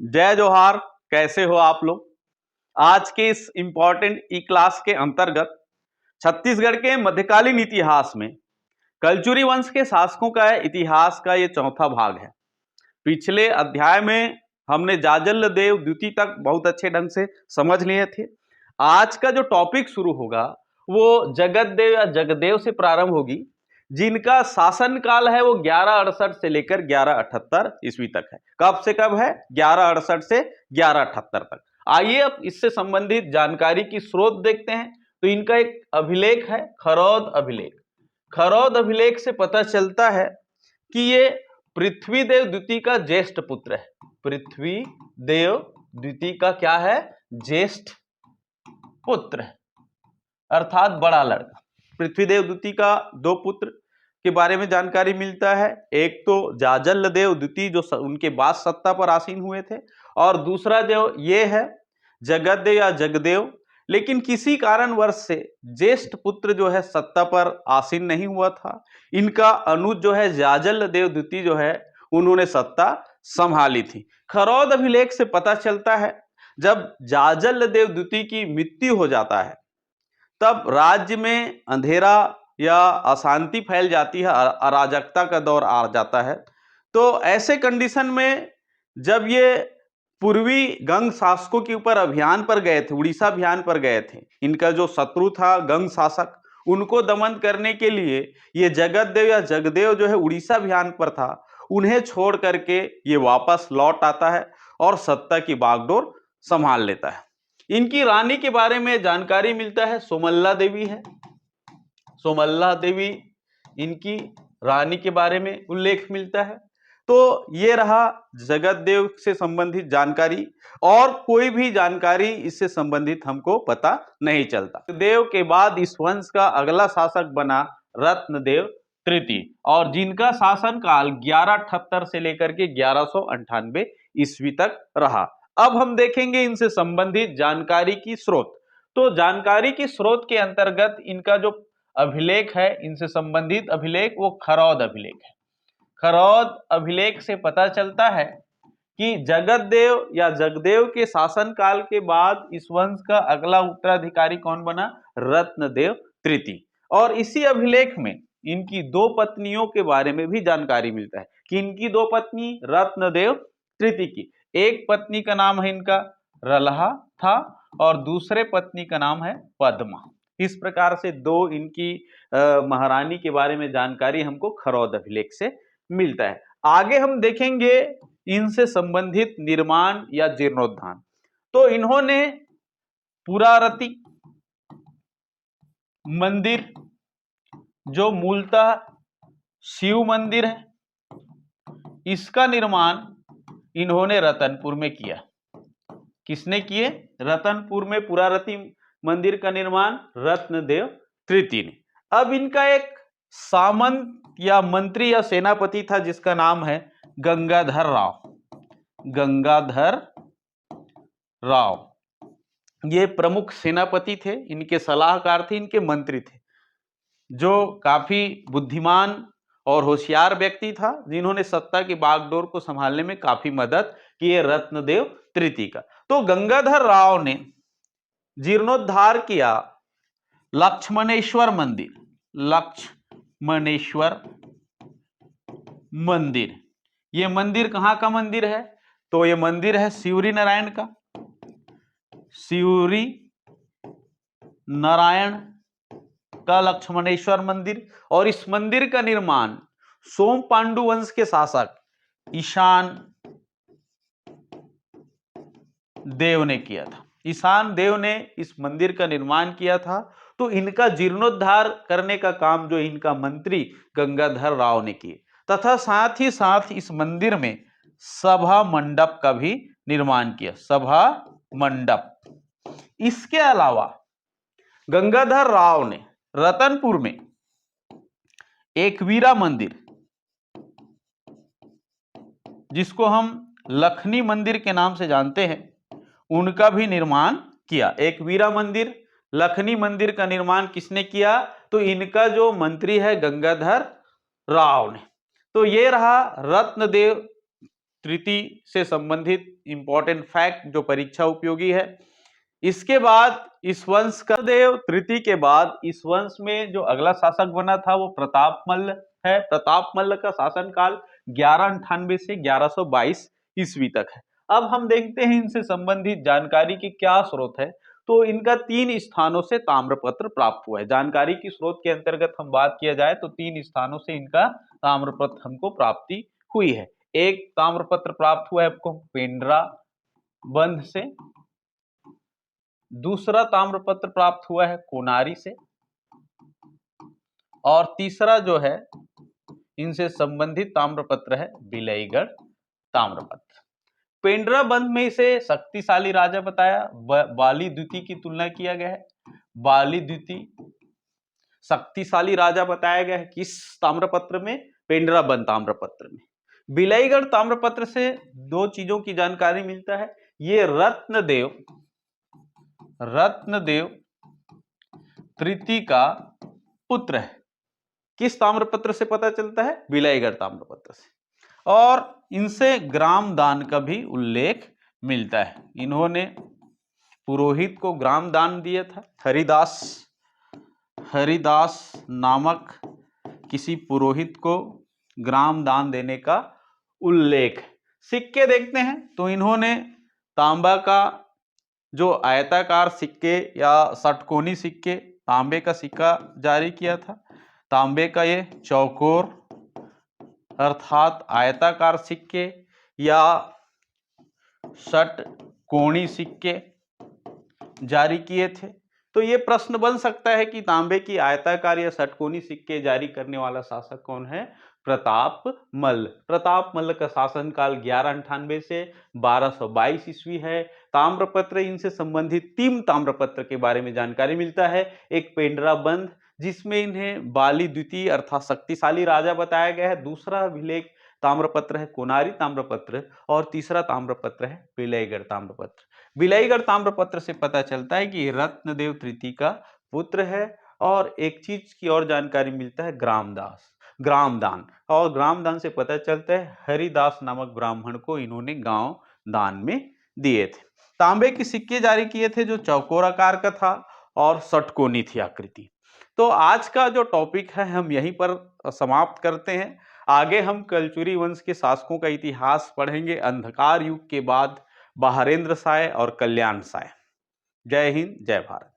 जय जोहार। कैसे हो आप लोग? आज के इस इंपॉर्टेंट ई क्लास के अंतर्गत छत्तीसगढ़ के मध्यकालीन इतिहास में कलचुरी वंश के शासकों का इतिहास का ये चौथा भाग है। पिछले अध्याय में हमने जाजल देव द्वितीय तक बहुत अच्छे ढंग से समझ लिए थे। आज का जो टॉपिक शुरू होगा वो जगत देव या जगदेव से प्रारंभ होगी, जिनका शासन काल है वो 1168 से लेकर 1178 ईस्वी तक है। कब से कब है? 1168 से 1178 तक। आइए अब इससे संबंधित जानकारी की स्रोत देखते हैं। तो इनका एक अभिलेख है, खरौद अभिलेख। खरौद अभिलेख से पता चलता है कि ये पृथ्वी देव द्वितीय का ज्येष्ठ पुत्र है। पृथ्वी देव द्वितीय का क्या है? ज्येष्ठ पुत्र है, अर्थात बड़ा लड़का। पृथ्वीदेव द्वितीय का दो पुत्र के बारे में जानकारी मिलता है। एक तो जाजल देव द्वितीय जो उनके बाद सत्ता पर आसीन हुए थे, और दूसरा जो ये है जगतदेव या जगदेव। लेकिन किसी कारणवश से ज्येष्ठ पुत्र जो है सत्ता पर आसीन नहीं हुआ था। इनका अनुज जो है जाजल देव द्वितीय जो है उन्होंने सत्ता संभाली थी। खरौद अभिलेख से पता चलता है जब जाजल देव द्वितीय की मृत्यु हो जाता है तब राज्य में अंधेरा या अशांति फैल जाती है, अराजकता का दौर आ जाता है। तो ऐसे कंडीशन में जब ये पूर्वी गंग शासकों के ऊपर अभियान पर गए थे, उड़ीसा अभियान पर गए थे, इनका जो शत्रु था गंग शासक, उनको दमन करने के लिए ये जगतदेव या जगदेव जो है उड़ीसा अभियान पर था, उन्हें छोड़ करके ये वापस लौट आता है और सत्ता की बागडोर संभाल लेता है। इनकी रानी के बारे में जानकारी मिलता है, सोमल्ला देवी है। सोमल्ला देवी इनकी रानी के बारे में उल्लेख मिलता है। तो ये रहा जगतदेव से संबंधित जानकारी, और कोई भी जानकारी इससे संबंधित हमको पता नहीं चलता। देव के बाद इस वंश का अगला शासक बना रत्नदेव तृतीय, और जिनका शासन काल 1178 से लेकर के 1198 ईस्वी तक रहा। अब हम देखेंगे इनसे संबंधित जानकारी की स्रोत। तो जानकारी की स्रोत के अंतर्गत इनका जो अभिलेख है, इनसे संबंधित अभिलेख, वो खरौद अभिलेख है। खरौद अभिलेख से पता चलता है कि जगतदेव या जगदेव के शासन काल के बाद इस वंश का अगला उत्तराधिकारी कौन बना? रत्नदेव तृतीय। और इसी अभिलेख में इनकी दो पत्नियों के बारे में भी जानकारी मिलता है कि इनकी दो पत्नी रत्नदेव तृतीय की, एक पत्नी का नाम है इनका रलहा था और दूसरे पत्नी का नाम है पद्मा। इस प्रकार से दो इनकी महारानी के बारे में जानकारी हमको खरौद अभिलेख से मिलता है। आगे हम देखेंगे इनसे संबंधित निर्माण या जीर्णोद्धार। तो इन्होंने पुरारती मंदिर जो मूलतः शिव मंदिर है, इसका निर्माण इन्होंने रतनपुर में किया। किसने किए? रतनपुर में पुरारती मंदिर का निर्माण रत्नदेव तृतीय ने। अब इनका एक सामंत या मंत्री या सेनापति था जिसका नाम है गंगाधर राव। गंगाधर राव ये प्रमुख सेनापति थे, इनके सलाहकार थे, इनके मंत्री थे, जो काफी बुद्धिमान और होशियार व्यक्ति था, जिन्होंने सत्ता की बागडोर को संभालने में काफी मदद की है रत्नदेव तृतीय का। तो गंगाधर राव ने जीर्णोद्धार किया लक्ष्मणेश्वर मंदिर। लक्ष्मणेश्वर मंदिर, ये मंदिर कहां का मंदिर है? तो ये मंदिर है शिवरी नारायण का। शिवरी नारायण का लक्ष्मणेश्वर मंदिर। और इस मंदिर का निर्माण सोम पांडु वंश के शासक ईशान देव ने किया था। ईशान देव ने इस मंदिर का निर्माण किया था। तो इनका जीर्णोद्धार करने का काम जो इनका मंत्री गंगाधर राव ने किए, तथा साथ ही साथ इस मंदिर में सभा मंडप का भी निर्माण किया। सभा मंडप। इसके अलावा गंगाधर राव ने रतनपुर में एकवीरा मंदिर, जिसको हम लखनी मंदिर के नाम से जानते हैं, उनका भी निर्माण किया। एकवीरा मंदिर, लखनी मंदिर का निर्माण किसने किया? तो इनका जो मंत्री है गंगाधर राव ने। तो ये रहा रत्नदेव तृतीय से संबंधित इंपॉर्टेंट फैक्ट जो परीक्षा उपयोगी है। इसके बाद इस वंश का देव तृतीय के बाद इस वंश में जो अगला शासक बना था वो प्रतापमल्ल है। प्रतापमल्ल का शासनकाल 1198 से 1122 ईस्वी तक है। अब हम देखते हैं इनसे संबंधित जानकारी की क्या स्रोत है। तो इनका 3 स्थानों से ताम्रपत्र प्राप्त हुआ है। जानकारी की स्रोत के अंतर्गत हम बात किया जाए तो 3 स्थानों से इनका ताम्रपत्र हमको प्राप्ति हुई है। एक ताम्रपत्र प्राप्त हुआ है आपको पेंड्रा बंध से, दूसरा ताम्रपत्र प्राप्त हुआ है कोनारी से, और तीसरा जो है इनसे संबंधित ताम्रपत्र है बिलईगढ़ ताम्रपत्र। पेंड्रा बंध में इसे शक्तिशाली राजा बताया, बाली द्वितीय की तुलना किया गया है। बाली द्वितीय शक्तिशाली राजा बताया गया है किस ताम्रपत्र में? पेंड्रा बंध ताम्रपत्र में। बिलईगढ़ ताम्रपत्र से 2 चीजों की जानकारी मिलता है। ये रत्नदेव तृतीय का पुत्र है। किस ताम्रपत्र से पता चलता है? बिलईगढ़ ताम्रपत्र से। और इनसे ग्राम दान का भी उल्लेख मिलता है। इन्होंने पुरोहित को ग्राम दान दिया था। हरिदास नामक किसी पुरोहित को ग्राम दान देने का उल्लेख। सिक्के देखते हैं तो इन्होंने तांबा का जो आयताकार सिक्के या षटकोनी सिक्के, तांबे का सिक्का जारी किया था। तांबे का ये चौकोर अर्थात आयताकार सिक्के या षटकोणी सिक्के जारी किए थे। तो ये प्रश्न बन सकता है कि तांबे की आयताकार या षटकोनी सिक्के जारी करने वाला शासक कौन है? प्रतापमल्ल। प्रतापमल्ल का शासनकाल 1198 से 1222 ईस्वी है। ताम्रपत्र, इनसे संबंधित 3 ताम्रपत्र के बारे में जानकारी मिलता है। एक पेंड्रा बंध जिसमें इन्हें बाली द्वितीय अर्थात शक्तिशाली राजा बताया गया है। दूसरा अभिलेख ताम्रपत्र है कोनारी ताम्रपत्र, और तीसरा ताम्रपत्र है बिलईगढ़ ताम्रपत्र। बिलईगढ़ ताम्रपत्र से पता चलता है कि रत्नदेव तृतीय का पुत्र है। और एक चीज की और जानकारी मिलता है ग्रामदान, और ग्रामदान से पता चलता है हरिदास नामक ब्राह्मण को इन्होंने गांव दान में दिए थे। तांबे के सिक्के जारी किए थे जो चौकोर आकार का था और षटकोनी थी आकृति। तो आज का जो टॉपिक है हम यहीं पर समाप्त करते हैं। आगे हम कलचुरी वंश के शासकों का इतिहास पढ़ेंगे, अंधकार युग के बाद बहारेंद्र शाह और कल्याण शाह। जय हिंद, जय भारत।